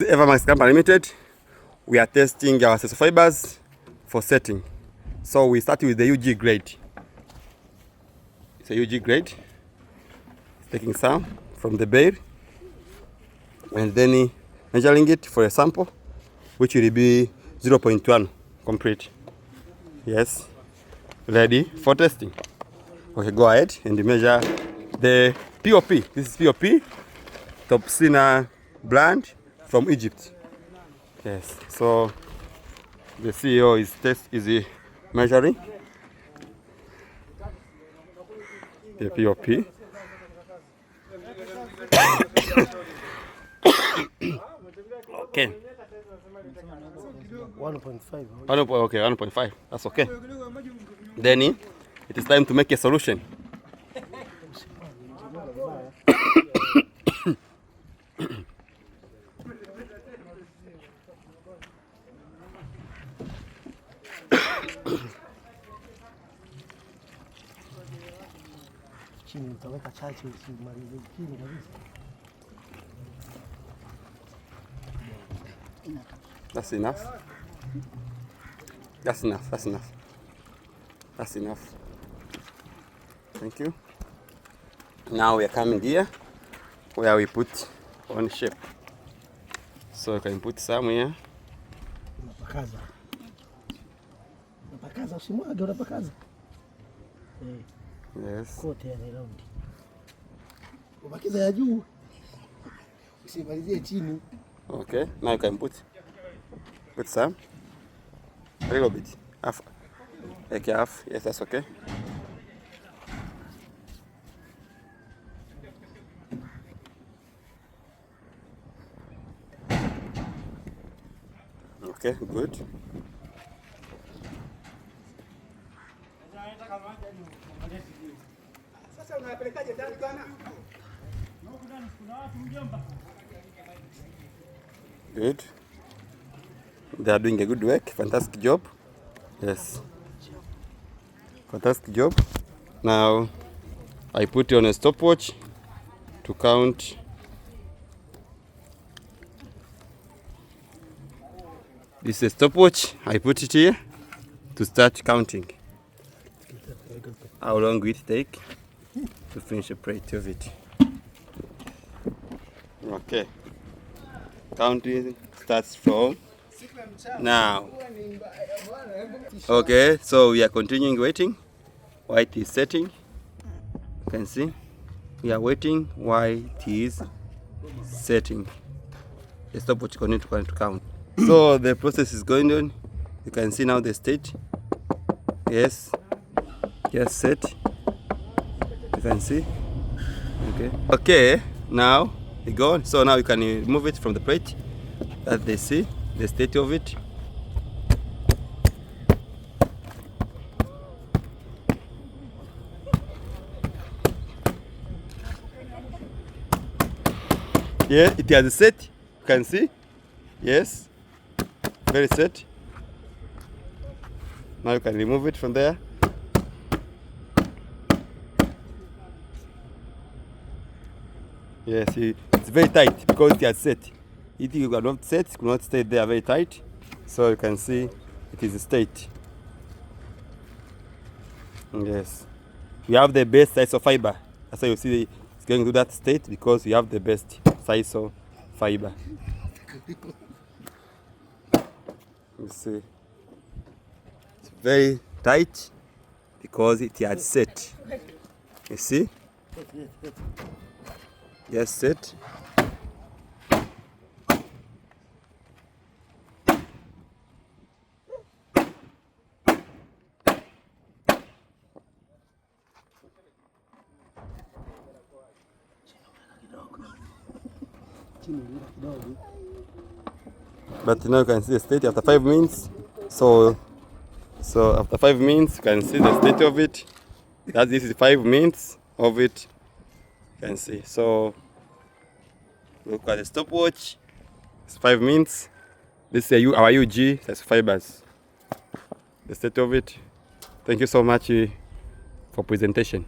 Evrmax Company Limited, we are testing our Sisal fibres for setting. So we start with the UG grade. It's a UG grade. It's taking some from the bale and then measuring it for a sample, which will be 0.1 complete. Yes, ready for testing. Okay, go ahead and measure the POP. This is POP, Topsina brand from Egypt. Yes, so the CEO is measuring the POP. Okay. 1.5. Okay, 1.5. That's okay. Then it is time to make a solution. That's enough. That's enough. That's enough. That's enough. Thank you. Now we are coming here where we put on shape. So you can put some here. Yes. Okay, now you can put some, a little bit, half, like half. Yes, that's okay. Okay, good. Good. They are doing a good work. Fantastic job. Yes. Fantastic job. Now I put it on a stopwatch to count. This is a stopwatch. I put it here to start counting. How long will it take to finish a plate of it? Okay. Counting starts from now. Okay, so we are continuing waiting while it is setting. You can see we are waiting while it is setting. The stopwatch continues to count. So the process is going on. You can see now the state. Yes, just set. You can see. Okay. Okay. Now it's gone. So now you can remove it from the plate. That they see the state of it. Yeah, it has set. You can see. Yes, very set. Now you can remove it from there. Yes, it's very tight because it has set. If you are not set, it could not stay there very tight. So you can see it is straight. Yes. We have the best Sisal fiber. That's why you see it's going to that state because we have the best Sisal fiber. You see. It's very tight because it has set. You see? Yes, set. But now you can see the state after 5 minutes. So after 5 minutes you can see the state of it. That this is 5 minutes of it. You can see. So look at the stopwatch. It's 5 minutes. This is our UG Sisal fibers. The state of it. Thank you so much for presentation.